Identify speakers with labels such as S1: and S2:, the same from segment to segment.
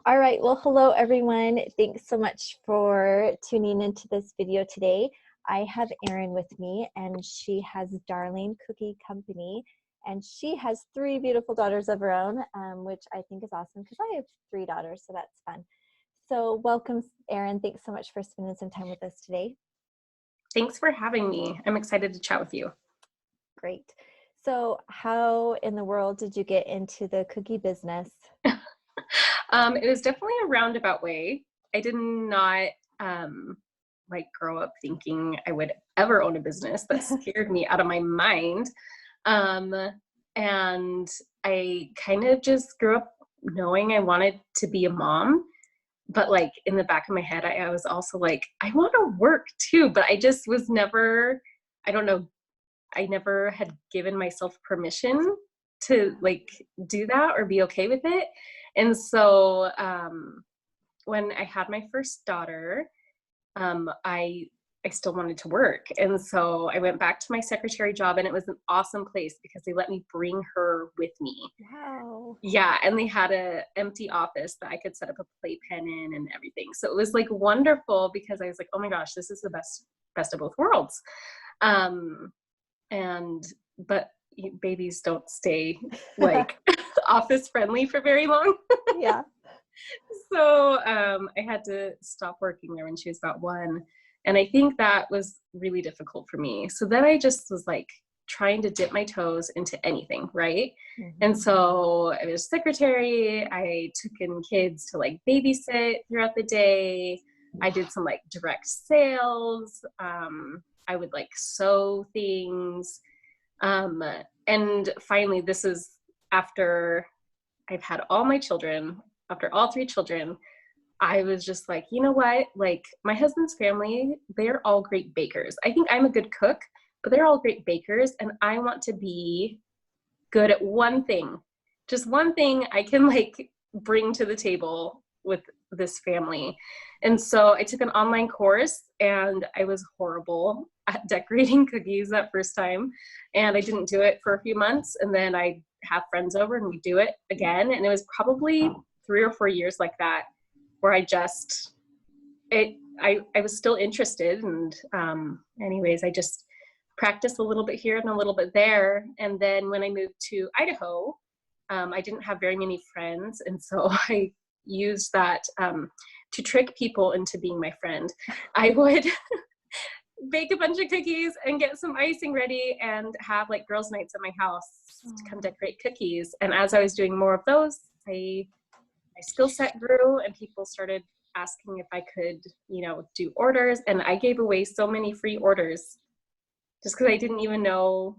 S1: All right. Well, hello, everyone. Thanks so much for tuning into this video today. I have Erin with me, and she has Darling Cookie Company, and she has three beautiful daughters of her own, which I think is awesome because I have three daughters, so that's fun. So welcome, Erin. Thanks so much for spending some time with us today.
S2: Thanks for having me. I'm excited to chat with you.
S1: Great. So how in the world did you get into the cookie business?
S2: It was definitely a roundabout way. I did not grow up thinking I would ever own a business. That scared me out of my mind. Um, and I kind of just grew up knowing I wanted to be a mom. But like in the back of my head, I was also like, I want to work too. But I just was never, I don't know, I never had given myself permission to like do that or be okay with it. And so when I had my first daughter, I still wanted to work. And so I went back to my secretary job, and it was an awesome place because they let me bring her with me.
S1: Wow.
S2: Yeah, and they had a empty office that I could set up a playpen in and everything. So it was like wonderful because I was like, oh my gosh, this is the best of both worlds. And but babies don't stay like office friendly for very long.
S1: Yeah.
S2: So I had to stop working there when she was about 1. And I think that was really difficult for me. So then I just was like trying to dip my toes into anything, right?
S1: Mm-hmm.
S2: And so I was secretary. I took in kids to like babysit throughout the day. I did some like direct sales. I would like sew things. And finally, this is after I've had all my children, after all 3 children, I was just like, you know what? Like my husband's family, they're all great bakers. I think I'm a good cook, but they're all great bakers. And I want to be good at one thing, just one thing I can like bring to the table with this family. And so I took an online course, and I was horrible at decorating cookies that first time. And I didn't do it for a few months. And then I have friends over and we do it again. And it was probably 3 or 4 years like that where I was still interested. And anyways, I just practiced a little bit here and a little bit there. And then when I moved to Idaho, I didn't have very many friends. And so I used that to trick people into being my friend. I would bake a bunch of cookies and get some icing ready and have like girls' nights at my house to come decorate cookies. And as I was doing more of those, my skill set grew, and people started asking if I could, do orders. And I gave away so many free orders just because I didn't even know,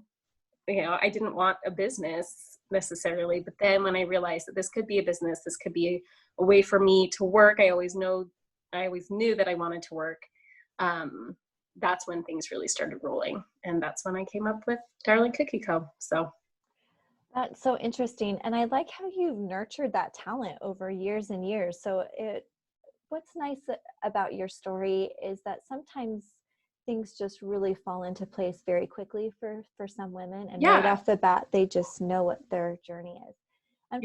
S2: I didn't want a business necessarily. But then when I realized that this could be a business, this could be a way for me to work, I always knew that I wanted to work. That's when things really started rolling. And that's when I came up with Darling Cookie Co. So
S1: That's so interesting. And I like how you've nurtured that talent over years and years. So what's nice about your story is that sometimes things just really fall into place very quickly for some women. And right off the bat, they just know what their journey is. And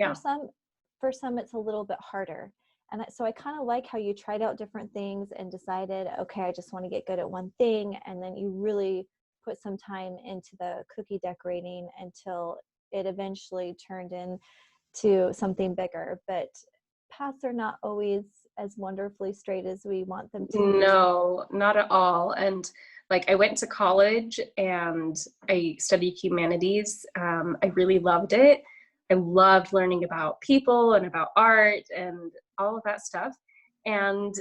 S1: for some, it's a little bit harder. And so I kind of like how you tried out different things and decided, okay, I just want to get good at one thing. And then you really put some time into the cookie decorating until it eventually turned into something bigger. But paths are not always as wonderfully straight as we want them to be.
S2: No, not at all. And like I went to college and I studied humanities. I really loved it. I loved learning about people and about art and all of that stuff. And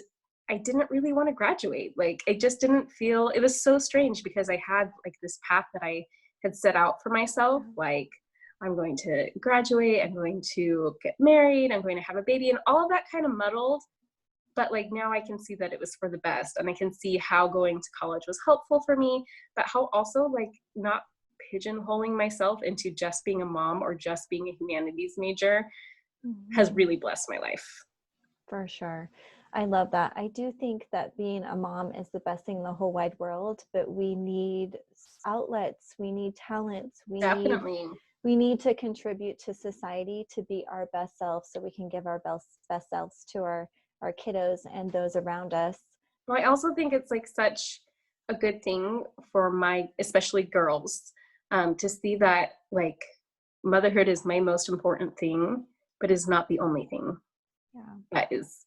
S2: I didn't really want to graduate. Like I just didn't feel, it was so strange because I had like this path that I had set out for myself. Like I'm going to graduate, I'm going to get married, I'm going to have a baby, and all of that kind of muddled. But like now I can see that it was for the best, and I can see how going to college was helpful for me, but how also like not pigeonholing myself into just being a mom or just being a humanities major has really blessed my life.
S1: For sure. I love that. I do think that being a mom is the best thing in the whole wide world, but we need outlets, we need talents,
S2: Definitely.
S1: we need to contribute to society to be our best selves so we can give our best selves to our kiddos and those around us.
S2: Well, I also think it's like such a good thing for my, especially girls, to see that like motherhood is my most important thing, but is not the only thing.
S1: Yeah,
S2: That is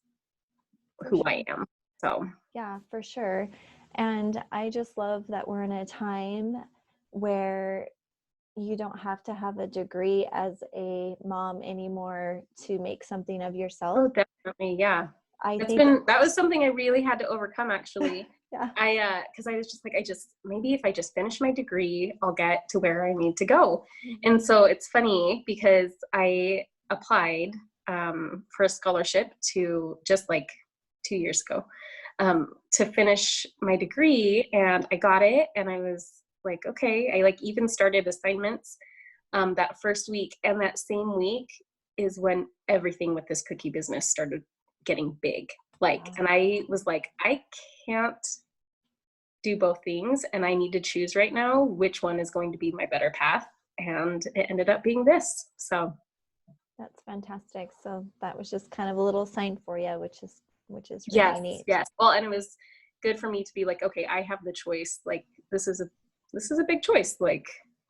S1: for
S2: who
S1: sure.
S2: I am. So
S1: Yeah, for sure. And I just love that we're in a time where you don't have to have a degree as a mom anymore to make something of
S2: oh,
S1: yourself.
S2: definitely, yeah.
S1: I
S2: It's
S1: think,
S2: been, that was something I really had to overcome actually.
S1: yeah,
S2: Because I was just like, maybe if I just finish my degree, I'll get to where I need to go. And
S1: mhm,
S2: so it's funny because I applied for a scholarship to just like 2 years ago to finish my degree, and I got it, and I was like, okay, I like even started assignments that first week, and that same week is when everything with this cookie business started getting big. Like,
S1: yeah,
S2: and I was like, I can't do both things, and I need to choose right now which one is going to be my better path. And it ended up being this. So
S1: that's fantastic. So that was just kind of a little sign for you, which is really
S2: yes,
S1: neat.
S2: yes. Well, and it was good for me to be like, okay, I have the choice. Like this is a big choice. Like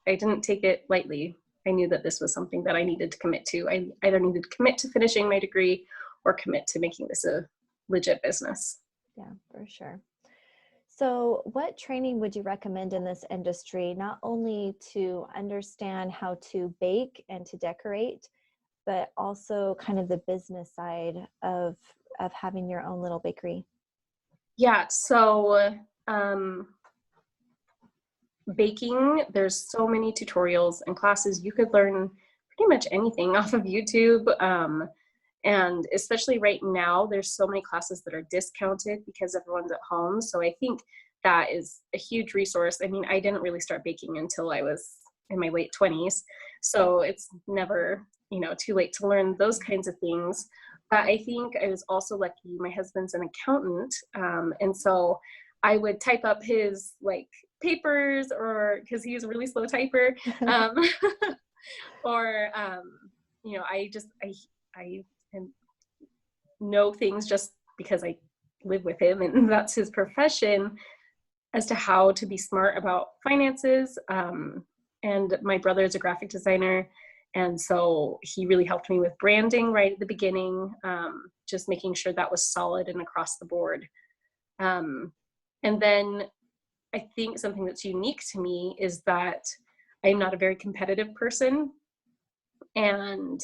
S2: I didn't take it lightly. I knew that this was something that I needed to commit to. I either needed to commit to finishing my degree or commit to making this a legit business.
S1: Yeah, for sure. So, what training would you recommend in this industry, not only to understand how to bake and to decorate, but also kind of the business side of having your own little bakery?
S2: Yeah, so baking, there's so many tutorials and classes. You could learn pretty much anything off of YouTube. And especially right now, there's so many classes that are discounted because everyone's at home. So I think that is a huge resource. I mean, I didn't really start baking until I was in my late 20s. So it's never, too late to learn those kinds of things. But I think I was also lucky. My husband's an accountant. And so I would type up his like papers, or because he's a really slow typer. Um, or, I know things just because I live with him and that's his profession, as to how to be smart about finances. And my brother is a graphic designer. And so he really helped me with branding right at the beginning, just making sure that was solid and across the board. And then I think something that's unique to me is that I'm not a very competitive person. And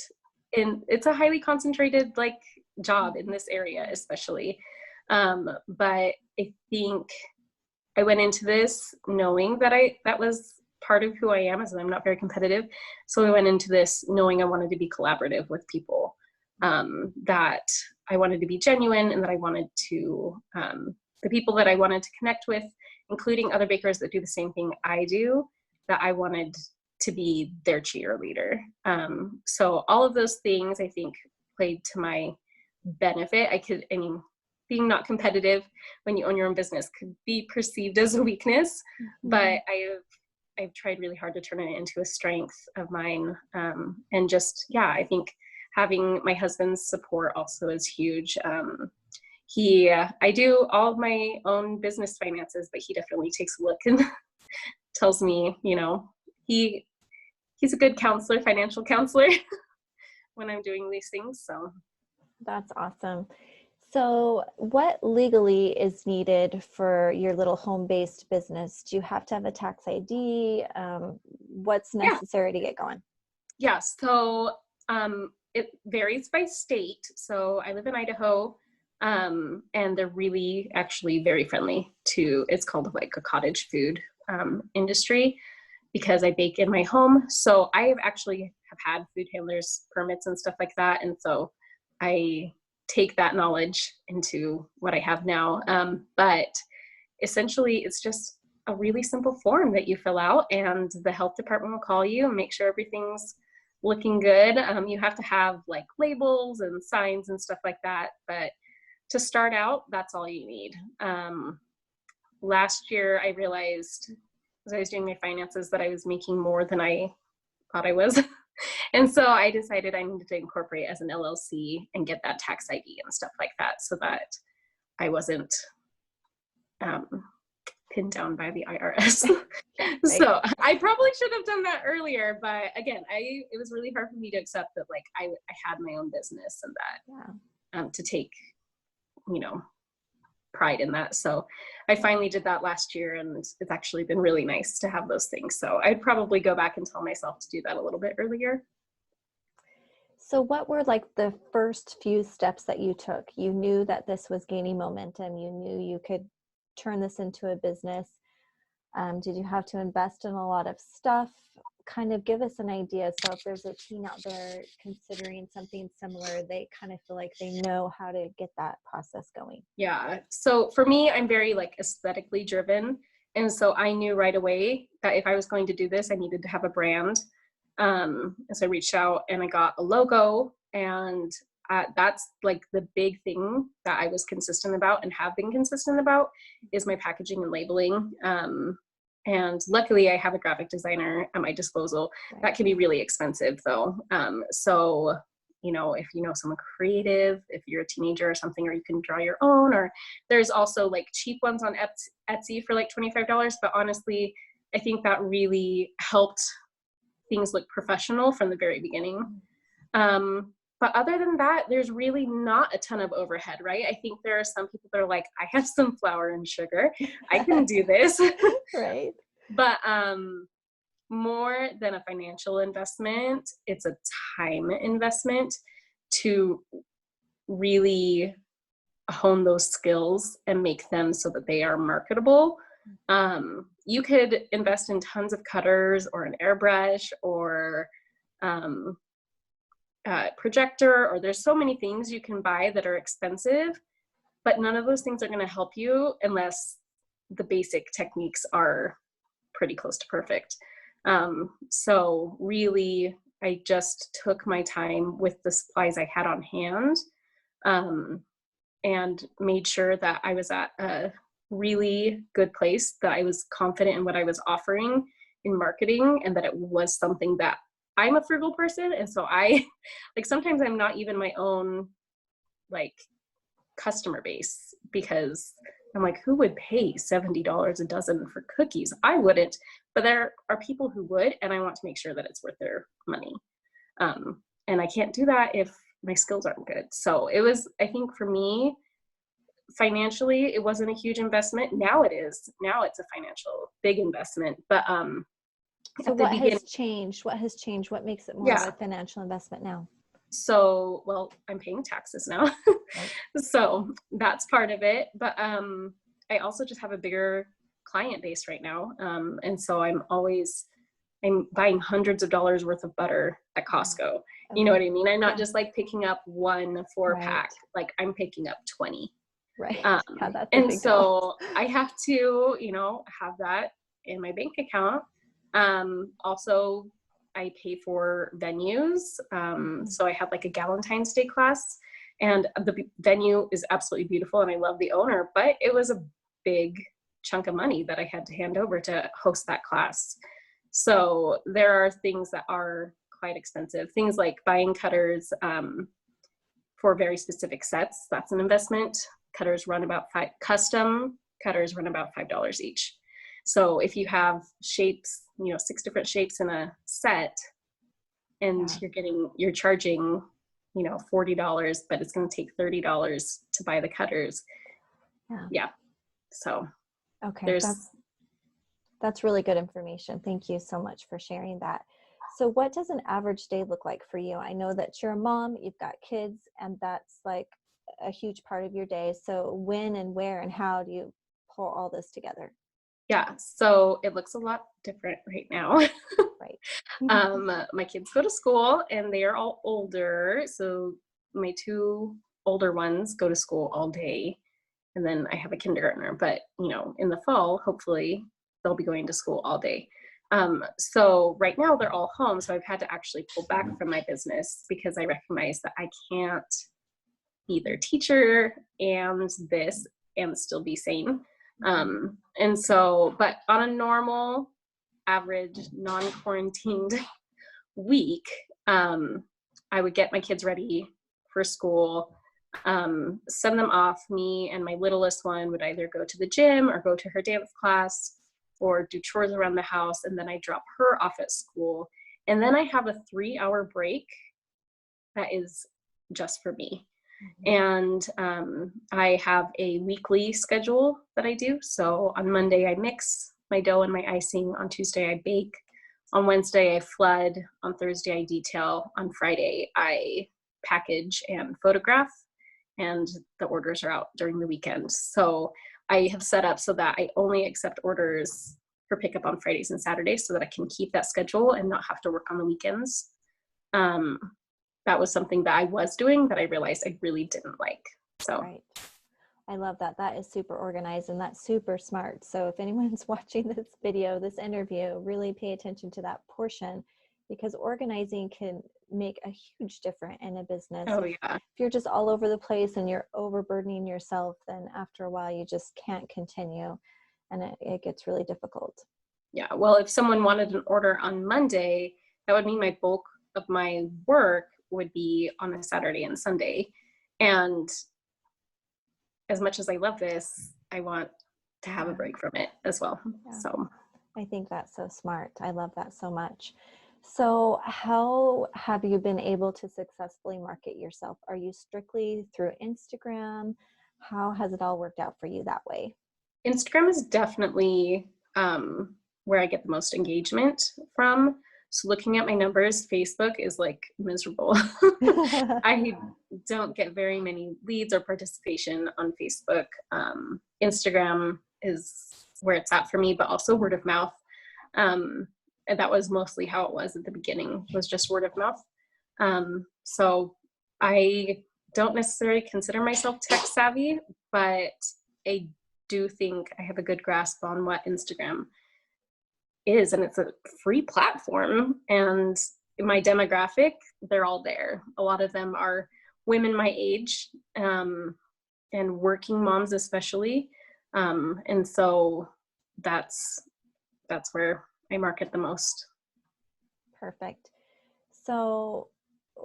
S2: it's a highly concentrated like job in this area especially, but I think I went into this knowing that that was part of who I am, is that I'm not very competitive. So I went into this knowing I wanted to be collaborative with people, that I wanted to be genuine, and that I wanted to the people that I wanted to connect with, including other bakers that do the same thing I do, that I wanted to be their cheerleader. So all of those things I think played to my benefit. Being not competitive when you own your own business could be perceived as a weakness, but I've tried really hard to turn it into a strength of mine. And just, yeah, I think having my husband's support also is huge. I do all of my own business finances, but he definitely takes a look and tells me, he's a good counselor, financial counselor, when I'm doing these things. So
S1: That's awesome. So, what legally is needed for your little home-based business? Do you have to have a tax ID? What's
S2: yeah,
S1: necessary to get going?
S2: yeah. So it varies by state. So I live in Idaho, and they're really actually very friendly to. It's called like a cottage food industry, because I bake in my home. So I have had food handlers permits and stuff like that, and so I take that knowledge into what I have now. But essentially, it's just a really simple form that you fill out, and the health department will call you and make sure everything's looking good. You have to have like labels and signs and stuff like that, but to start out, that's all you need. Last year, I realized as I was doing my finances that I was making more than I thought I was. And so I decided I needed to incorporate as an LLC and get that tax ID and stuff like that so that I wasn't um, pinned down by the IRS.
S1: Right.
S2: So I probably should have done that earlier, but again, it was really hard for me to accept that like I had my own business and that to take, you know, pride in that. So I finally did that last year, and it's actually been really nice to have those things. So I'd probably go back and tell myself to do that a little bit earlier.
S1: So what were like the first few steps that you took? You knew that this was gaining momentum. You knew you could turn this into a business. Did you have to invest in a lot of stuff? Kind of give us an idea. So if there's a teen out there considering something similar, they kind of feel like they know how to get that process going.
S2: Yeah. So for me, I'm very like aesthetically driven. And so I knew right away that if I was going to do this, I needed to have a brand. And so I reached out and I got a logo, and that's like the big thing that I was consistent about and have been consistent about is my packaging and labeling. And luckily I have a graphic designer at my disposal.
S1: Right.
S2: That can be really expensive though. So, you know, if you know someone creative, if you're a teenager or something, or you can draw your own, or there's also like cheap ones on Etsy for like $25. But honestly, I think that really helped things look professional from the very beginning. But other than that, there's really not a ton of overhead, right? I think there are some people that are like, I have some flour and sugar, I can do this.
S1: Right.
S2: But more than a financial investment, it's a time investment to really hone those skills and make them so that they are marketable. You could invest in tons of cutters or an airbrush or projector, or there's so many things you can buy that are expensive, but none of those things are going to help you unless the basic techniques are pretty close to perfect. So really, I just took my time with the supplies I had on hand, and made sure that I was at a really good place, that I was confident in what I was offering in marketing, and that it was something that I'm a frugal person. And so I like, sometimes I'm not even my own like customer base, because I'm like, who would pay $70 a dozen for cookies? I wouldn't, but there are people who would, and I want to make sure that it's worth their money. And I can't do that if my skills aren't good. So it was, I think for me, financially, it wasn't a huge investment. Now it is. Now it's a financial big investment. But
S1: So
S2: at the
S1: what
S2: beginning,
S1: has changed? What has changed? What makes it more of
S2: yeah.
S1: a financial investment now?
S2: So, well, I'm paying taxes now.
S1: Right.
S2: So that's part of it. But I also just have a bigger client base right now. And so I'm buying hundreds of dollars worth of butter at Costco. You know what I mean? I'm not just like picking up 1 4-pack, like I'm picking up 20.
S1: Right. Yeah, that's a
S2: And
S1: big
S2: so I have to, you know, have that in my bank account. Also, I pay for venues. So I have like a Galentine's Day class, and the venue is absolutely beautiful, and I love the owner, but it was a big chunk of money that I had to hand over to host that class. So there are things that are quite expensive. Things like buying cutters for very specific sets. That's an investment. Custom cutters run about $5 each. So if you have shapes, you know, 6 different shapes in a set, and you're charging, you know, $40, but it's going to take $30 to buy the cutters. Yeah. So
S1: okay, that's really good information. Thank you so much for sharing that. So what does an average day look like for you? I know that you're a mom, you've got kids, and that's like a huge part of your day. So when and where and how do you pull all this together?
S2: Yeah, so it looks a lot different right now.
S1: Right.
S2: My kids go to school and they are all older. So my 2 older ones go to school all day, and then I have a kindergartner, but you know, in the fall, hopefully they'll be going to school all day. So right now they're all home. So I've had to actually pull back from my business because I recognize that I can't be their teacher and this and still be sane. And so, but on a normal, average, non-quarantined week, I would get my kids ready for school, send them off. Me and my littlest one would either go to the gym or go to her dance class or do chores around the house. And then I drop her off at school. And then I have a 3-hour break that is just for me. And I have a weekly schedule that I do. So on Monday, I mix my dough and my icing. On Tuesday, I bake. On Wednesday, I flood. On Thursday, I detail. On Friday, I package and photograph. And the orders are out during the weekend. So I have set up so that I only accept orders for pickup on Fridays and Saturdays so that I can keep that schedule and not have to work on the weekends. That was something that I was doing that I realized I really didn't like. So.
S1: Right. I love that. That is super organized and that's super smart. So if anyone's watching this video, this interview, really pay attention to that portion, because organizing can make a huge difference in a business.
S2: Oh, yeah.
S1: If you're just all over the place and you're overburdening yourself, then after a while you just can't continue and it gets really difficult.
S2: Yeah. Well, if someone wanted an order on Monday, that would mean my bulk of my work would be on a Saturday and Sunday. And as much as I love this, I want to have a break from it as well. Yeah. So
S1: I think that's so smart. I love that so much. So how have you been able to successfully market yourself? Are you strictly through Instagram? How has it all worked out for you that way?
S2: Instagram is definitely where I get the most engagement from. So looking at my numbers, Facebook is like miserable. I don't get very many leads or participation on Facebook. Instagram is where it's at for me, but also word of mouth. And that was mostly how it was at the beginning, was just word of mouth. So I don't necessarily consider myself tech savvy, but I do think I have a good grasp on what Instagram is, and it's a free platform, and my demographic, they're all there. A lot of them are women my age, and working moms especially, and so that's where I market the most.
S1: Perfect. So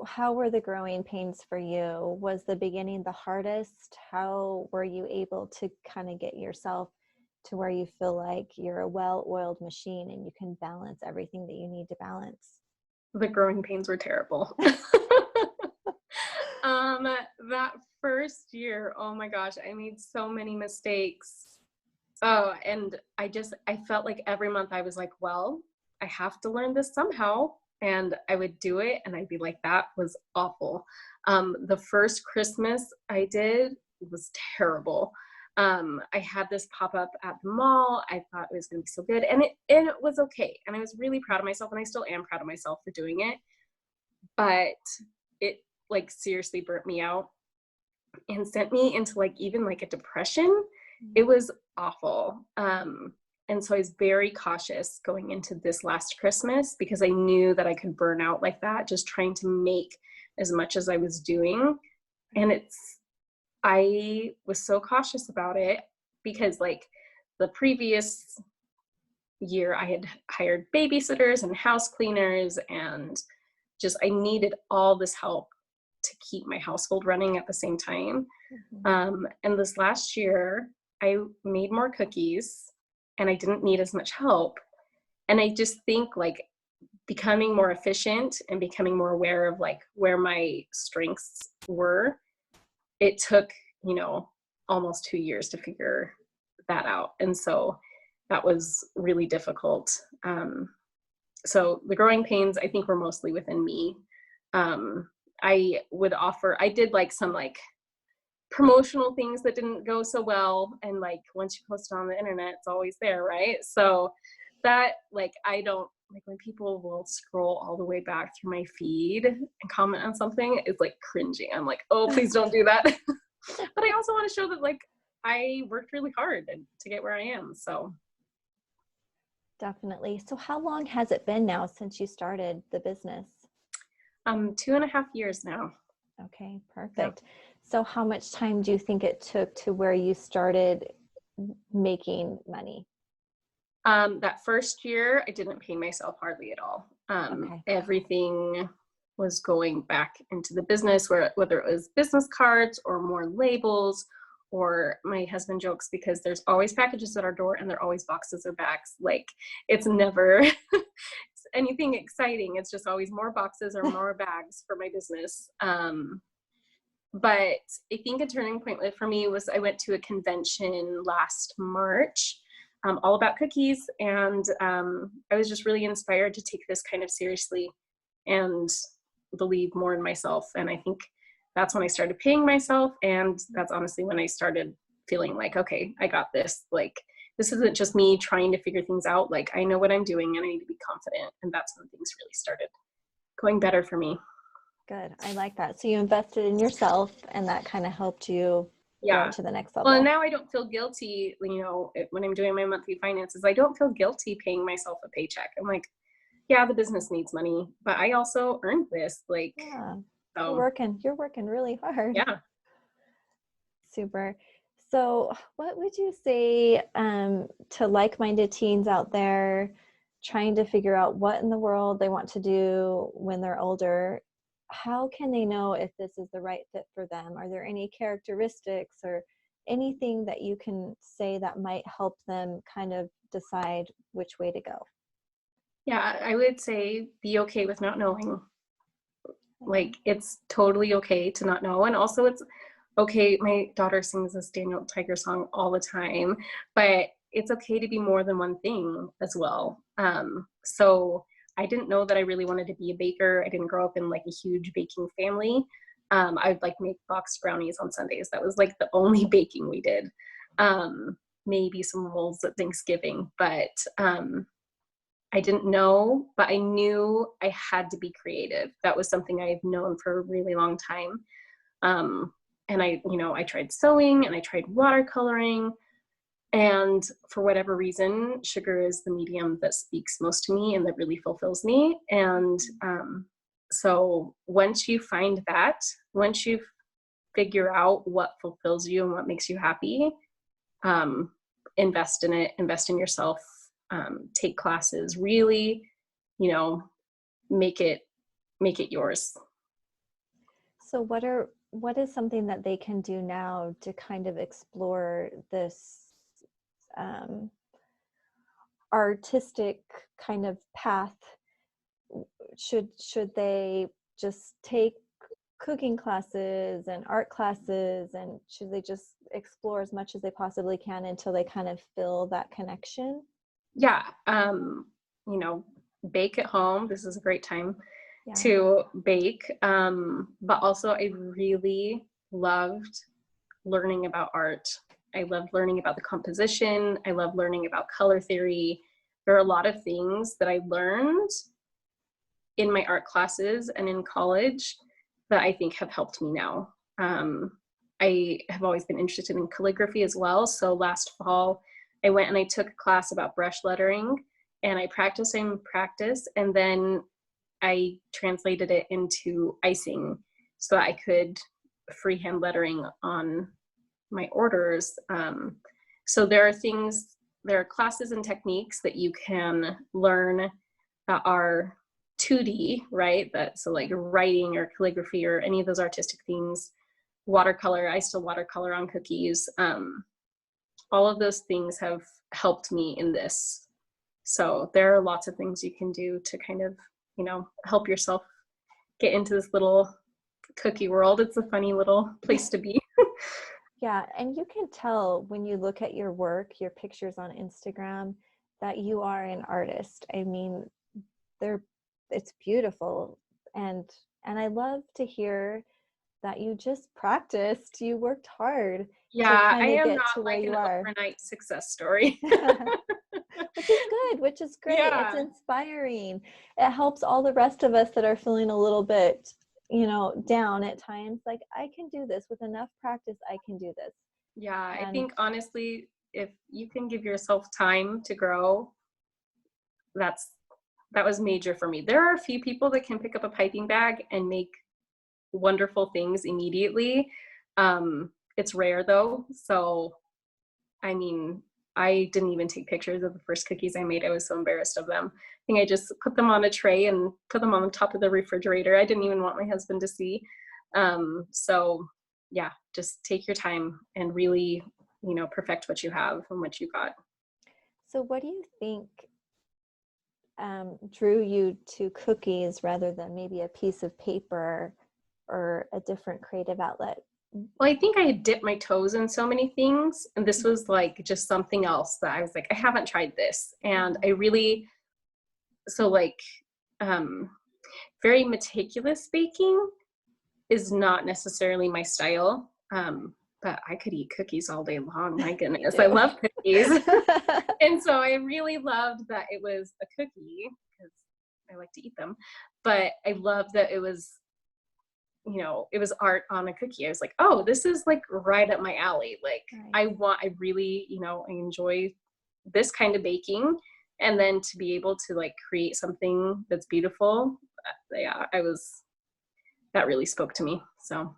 S1: how were the growing pains for you? Was the beginning the hardest? How were you able to kind of get yourself to where you feel like you're a well-oiled machine and you can balance everything that you need to balance?
S2: The growing pains were terrible. That first year, oh my gosh, I made so many mistakes. Oh, and I felt like every month I was like, well, I have to learn this somehow. And I would do it and I'd be like, that was awful. The first Christmas I did was terrible. I had this pop-up at the mall. I thought it was going to be so good, and it was okay. And I was really proud of myself, and I still am proud of myself for doing it. But it like seriously burnt me out and sent me into like even like a depression. It was awful. And so I was very cautious going into this last Christmas because I knew that I could burn out like that, just trying to make as much as I was doing. And I was so cautious about it because like the previous year I had hired babysitters and house cleaners, and just I needed all this help to keep my household running at the same time. And this last year I made more cookies and I didn't need as much help. And I just think like becoming more efficient and becoming more aware of like where my strengths were, it took, almost 2 years to figure that out. And so that was really difficult. So the growing pains, I think, were mostly within me. I did like some like promotional things that didn't go so well. And like, once you post it on the internet, it's always there, right? So that like, I don't like when people will scroll all the way back through my feed and comment on something, it's like cringing. I'm like, oh, please don't do that. But I also want to show that like I worked really hard to get where I am. So
S1: definitely. So how long has it been now since you started the business?
S2: 2.5 years now.
S1: Okay, perfect. Yeah. So how much time do you think it took to where you started making money?
S2: That first year, I didn't pay myself hardly at all.
S1: Okay.
S2: Everything was going back into the business, whether it was business cards or more labels, or my husband jokes because there's always packages at our door and there are always boxes or bags. Like it's never anything exciting. It's just always more boxes or more bags for my business. But I think a turning point for me was I went to a convention last March, all about cookies. And I was just really inspired to take this kind of seriously and believe more in myself. And I think that's when I started paying myself. And that's honestly when I started feeling like, okay, I got this. Like, this isn't just me trying to figure things out. Like, I know what I'm doing and I need to be confident. And that's when things really started going better for me.
S1: Good. I like that. So you invested in yourself and that kind of helped you go
S2: Yeah.
S1: to the next
S2: Well, and
S1: level.
S2: now I don't feel guilty, when I'm doing my monthly finances, I don't feel guilty paying myself a paycheck. I'm like, yeah, the business needs money, but I also earned this. Like,
S1: Yeah.
S2: so
S1: You're working really hard.
S2: yeah.
S1: Super. So, what would you say to like-minded teens out there trying to figure out what in the world they want to do when they're older? How can they know if this is the right fit for them? Are there any characteristics or anything that you can say that might help them kind of decide which way to go?
S2: Yeah, I would say be okay with not knowing. Like, it's totally okay to not know. And also, it's okay. My daughter sings this Daniel Tiger song all the time, but it's okay to be more than one thing as well. So I didn't know that I really wanted to be a baker. I didn't grow up in like a huge baking family. I would like make boxed brownies on Sundays. That was like the only baking we did. Maybe some rolls at Thanksgiving, but I didn't know, but I knew I had to be creative. That was something I've known for a really long time. And I tried sewing and I tried watercoloring. And for whatever reason, sugar is the medium that speaks most to me and that really fulfills me. And so once you find that, once you figure out what fulfills you and what makes you happy, um, invest in it, invest in yourself, take classes, really, you know, make it yours.
S1: So what is something that they can do now to kind of explore this um, artistic kind of path? Should they just take cooking classes and art classes, and should they just explore as much as they possibly can until they kind of feel that connection?
S2: Yeah. You know, bake at home. This is a great time
S1: Yeah.
S2: to bake. But also I really loved learning about art. I loved learning about the composition. I love learning about color theory. There are a lot of things that I learned in my art classes and in college that I think have helped me now. I have always been interested in calligraphy as well. So last fall, I went and I took a class about brush lettering and I practiced and practiced. And then I translated it into icing so that I could freehand lettering on my orders. So there are classes and techniques that you can learn that are 2D, right? So like writing or calligraphy or any of those artistic things, watercolor. I still watercolor on cookies. All of those things have helped me in this. So there are lots of things you can do to kind of, help yourself get into this little cookie world. It's a funny little place to be.
S1: Yeah, and you can tell when you look at your work, your pictures on Instagram, that you are an artist. I mean, they're it's beautiful, and I love to hear that you just practiced, you worked hard to
S2: Yeah, I
S1: kind of
S2: am
S1: get
S2: not
S1: to where
S2: like
S1: you
S2: an
S1: are.
S2: overnight success story.
S1: Which is good, which is great. It's
S2: Yeah.
S1: inspiring. It helps all the rest of us that are feeling a little bit, down at times. Like, I can do this with enough practice. I can do this.
S2: Yeah, I
S1: And
S2: think honestly, if you can give yourself time to grow, that was major for me. There are a few people that can pick up a piping bag and make wonderful things immediately. It's rare though. So, I mean, I didn't even take pictures of the first cookies I made. I was so embarrassed of them. I think I just put them on a tray and put them on the top of the refrigerator. I didn't even want my husband to see. So yeah, just take your time and really, perfect what you have and what you got.
S1: So what do you think drew you to cookies rather than maybe a piece of paper or a different creative outlet?
S2: Well, I think I had dipped my toes in so many things, and this was like just something else that I was like, I haven't tried this. And I really, so like, um, very meticulous baking is not necessarily my style. But I could eat cookies all day long. My goodness, I love cookies. And so I really loved that it was a cookie because I like to eat them. But I love that it was, it was art on a cookie. I was like, oh, this is like right up my alley. Like
S1: Right.
S2: I really, I enjoy this kind of baking. And then to be able to like create something that's beautiful, yeah, that really spoke to me. So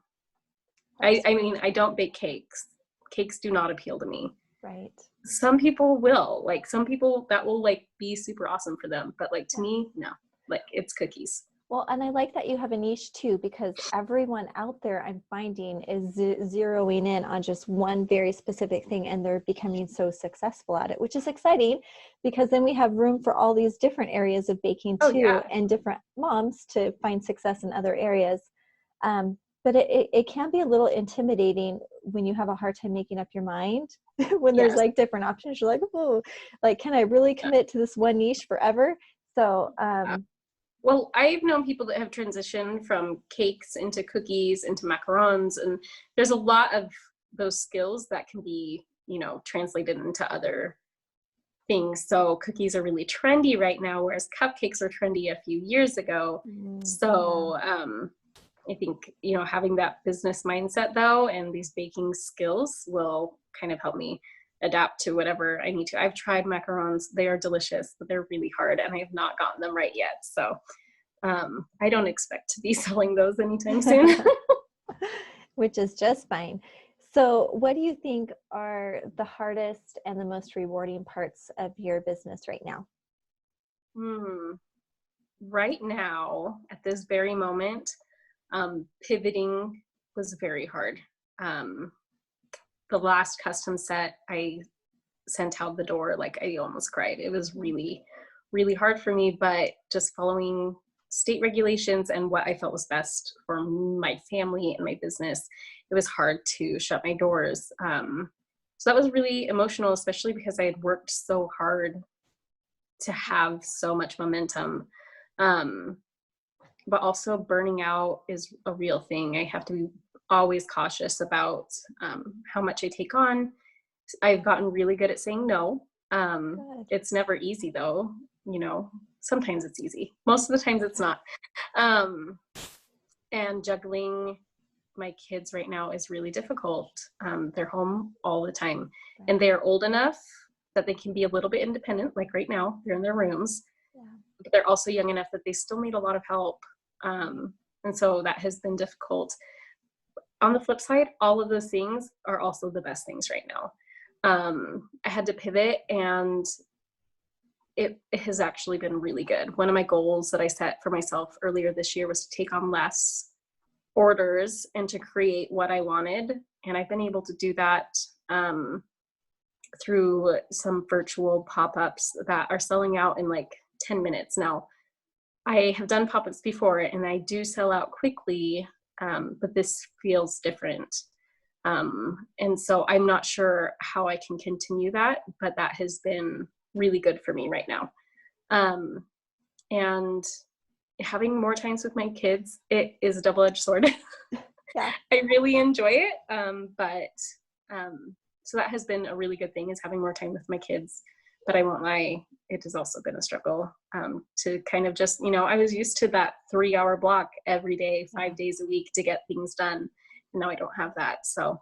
S2: I mean, I don't bake cakes. Cakes do not appeal to me.
S1: Right.
S2: Some people will, like some people that will like be super awesome for them, but like to me, no, like it's cookies.
S1: Well, and I like that you have a niche too, because everyone out there I'm finding is zeroing in on just one very specific thing, and they're becoming so successful at it, which is exciting because then we have room for all these different areas of baking
S2: Oh
S1: too,
S2: yeah.
S1: and different moms to find success in other areas. But it can be a little intimidating when you have a hard time making up your mind when there's
S2: Yes.
S1: like different options. You're like, oh, like, can I really commit to this one niche forever? So,
S2: Well, I've known people that have transitioned from cakes into cookies into macarons, and there's a lot of those skills that can be, translated into other things. So cookies are really trendy right now, whereas cupcakes were trendy a few years ago. So I think, having that business mindset though, and these baking skills will kind of help me adapt to whatever I need to. I've tried macarons. They are delicious, but they're really hard and I have not gotten them right yet. So I don't expect to be selling those anytime soon.
S1: which is just fine. So, what do you think are the hardest and the most rewarding parts of your business right now?
S2: Right now, at this very moment, pivoting was very hard. Um, the last custom set I sent out the door, like I almost cried. It was really, really hard for me, but just following state regulations and what I felt was best for my family and my business, it was hard to shut my doors. So that was really emotional, especially because I had worked so hard to have so much momentum. Um, but also burning out is a real thing. I have to be always cautious about how much I take on. I've gotten really good at saying no.
S1: Good.
S2: It's never easy though, sometimes it's easy. Most of the times it's not. Um, and juggling my kids right now is really difficult. They're home all the time and they're old enough that they can be a little bit independent. Like right now, they're in their rooms, but they're also young enough that they still need a lot of help. And so that has been difficult. On the flip side, all of those things are also the best things right now. I had to pivot and it has actually been really good. One of my goals that I set for myself earlier this year was to take on less orders and to create what I wanted. And I've been able to do that through some virtual pop-ups that are selling out in like 10 minutes. Now, I have done pop-ups before and I do sell out quickly, but this feels different. And so I'm not sure how I can continue that, but that has been really good for me right now. And having more times with my kids, it is a double-edged sword.
S1: Yeah.
S2: I really enjoy it. So that has been a really good thing, is having more time with my kids. But I won't lie, it has also been a struggle to kind of just, I was used to that 3-hour block every day, 5 days a week to get things done. And now I don't have that. So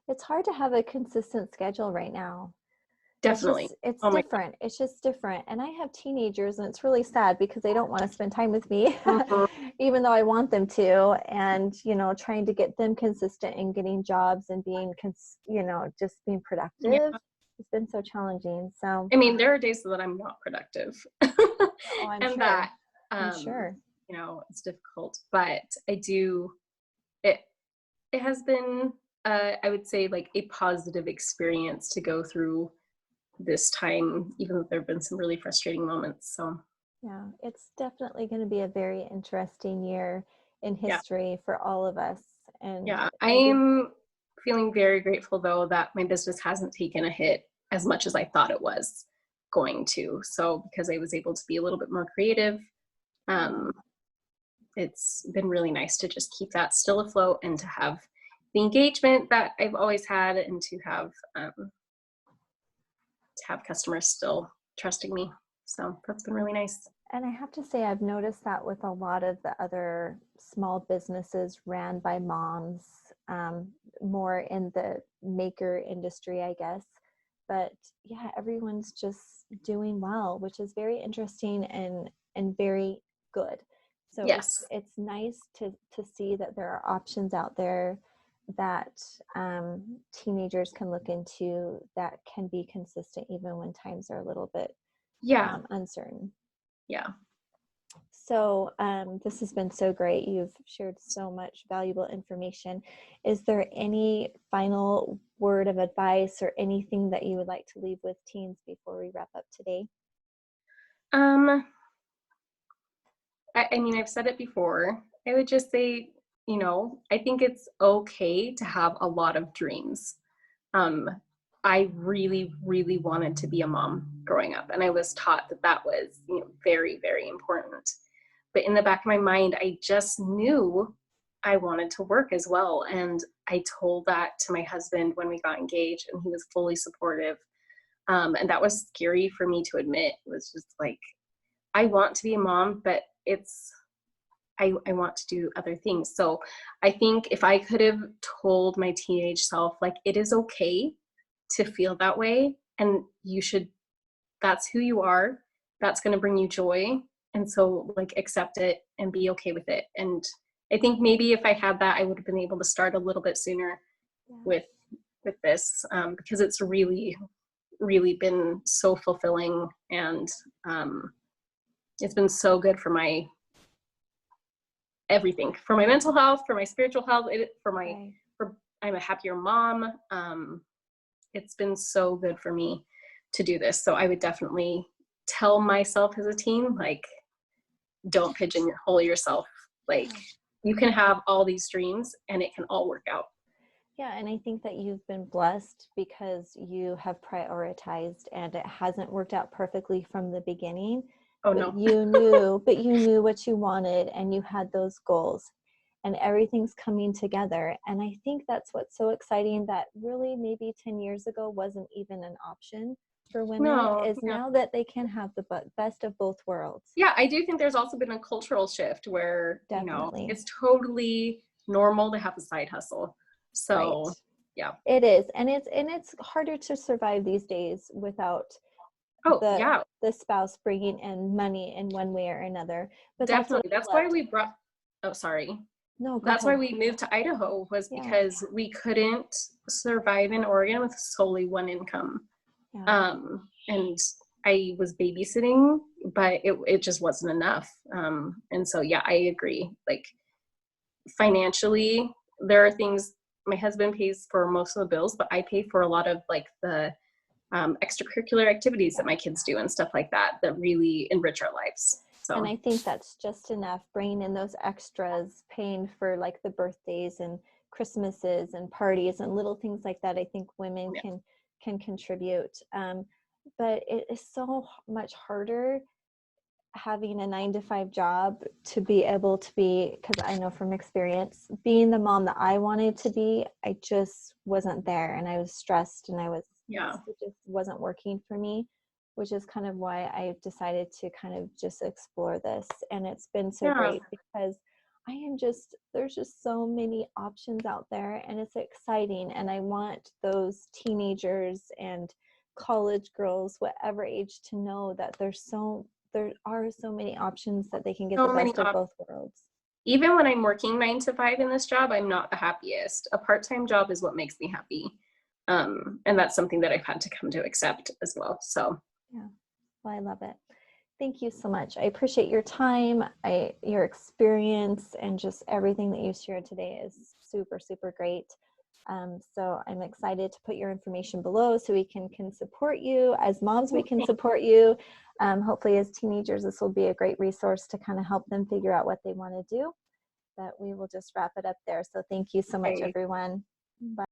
S1: It's hard to have a consistent schedule right now.
S2: definitely.
S1: It's
S2: Oh my
S1: different. It's just different. And I have teenagers and it's really sad because they don't want to spend time with me.
S2: God.
S1: even though I want them to, and, trying to get them consistent in getting jobs and being, just being
S2: Yeah.
S1: productive. It's been so challenging. So,
S2: I mean, there are days that I'm not productive.
S1: oh, I'm
S2: And
S1: sure.
S2: that,
S1: I'm sure.
S2: it's difficult, but I do, it, it has been, I would say like a positive experience to go through this time, even though there have been some really frustrating moments. So
S1: Yeah, it's definitely going to be a very interesting year in
S2: yeah,
S1: history for all of us. And
S2: yeah.
S1: I do,
S2: I'm feeling very grateful though that my business hasn't taken a hit as much as I thought it was going to. So because I was able to be a little bit more creative,
S1: yeah.
S2: um, it's been really nice to just keep that still afloat and to have the engagement that I've always had, and to have customers still trusting me. So that's been really nice.
S1: And I have to say, I've noticed that with a lot of the other small businesses ran by moms, more in the maker industry, I guess. But yeah, everyone's just doing well, which is very interesting and very good. So
S2: Yes.
S1: it's nice to see that there are options out there that teenagers can look into that can be consistent even when times are a little bit
S2: Yeah.
S1: uncertain.
S2: Yeah.
S1: So this has been so great. You've shared so much valuable information. Is there any final word of advice or anything that you would like to leave with teens before we wrap up today?
S2: Um, I mean, I've said it before. I would just say, I think it's okay to have a lot of dreams. Um, I really, really wanted to be a mom growing up, and I was taught that that was, very, very important. But in the back of my mind, I just knew I wanted to work as well. And I told that to my husband when we got engaged, and he was fully supportive. And that was scary for me to admit. It was just like, I want to be a mom, but I want to do other things. So I think if I could have told my teenage self, like, it is okay to feel that way, and you should, that's who you are, that's going to bring you joy. And so, like, accept it and be okay with it. And I think maybe if I had that, I would have been able to start a little bit sooner
S1: Yeah.
S2: with this, because it's really, really been so fulfilling, and it's been so good for my everything, for my mental health, for my spiritual health,
S1: Right.
S2: for I'm a happier mom. It's been so good for me to do this. So I would definitely tell myself as a teen, like, don't pigeonhole yourself. Like,
S1: Yeah.
S2: you can have all these dreams and it can all work out.
S1: Yeah, and I think that you've been blessed because you have prioritized and it hasn't worked out perfectly from the beginning,
S2: Oh
S1: but
S2: no.
S1: you knew what you wanted and you had those goals and everything's coming together. And I think that's what's so exciting that really maybe 10 years ago wasn't even an option for women
S2: No,
S1: is
S2: no.
S1: now that they can have the best of both worlds.
S2: Yeah, I do think there's also been a cultural shift where,
S1: Definitely.
S2: it's totally normal to have a side hustle.
S1: Right.
S2: So yeah.
S1: It is. And it's harder to survive these days without
S2: Oh
S1: the
S2: yeah,
S1: the spouse bringing in money in one way or another. But that's what
S2: definitely.
S1: I
S2: That's why
S1: loved.
S2: we brought, oh, sorry.
S1: No, go
S2: That's why
S1: ahead.
S2: we moved to Idaho, was
S1: Yeah.
S2: because we couldn't survive in Oregon with solely one income.
S1: Yeah.
S2: And I was babysitting, but it just wasn't enough. And so, yeah, I agree. Like, financially, there are things, my husband pays for most of the bills, but I pay for a lot of like the extracurricular activities that my kids do and stuff like that that really enrich our lives.
S1: And
S2: So,
S1: I think that's just enough, bringing in those extras, paying for like the birthdays and Christmases and parties and little things like that. I think women
S2: yeah.
S1: can contribute. But it is so much harder having a 9 to 5 job to be able to be, because I know from experience, being the mom that I wanted to be, I just wasn't there and I was stressed and
S2: Yeah.
S1: it just wasn't working for me, which is kind of why I decided to kind of just explore this. And it's been so
S2: Yeah.
S1: great because there's just so many options out there and it's exciting. And I want those teenagers and college girls, whatever age, to know that there are so many options that they can get the
S2: So many
S1: best of
S2: options.
S1: both worlds.
S2: even when I'm working 9 to 5 in this job, I'm not the happiest. A part-time job is what makes me happy. And that's something that I've had to come to accept as well. So
S1: Yeah, well, I love it. Thank you so much. I appreciate your time, your experience, and just everything that you shared today is super, super great. So I'm excited to put your information below so we can support you. As moms, we can support you. Hopefully as teenagers, this will be a great resource to kind of help them figure out what they want to do. But we will just wrap it up there. So thank you so much,
S2: okay.
S1: everyone. Bye.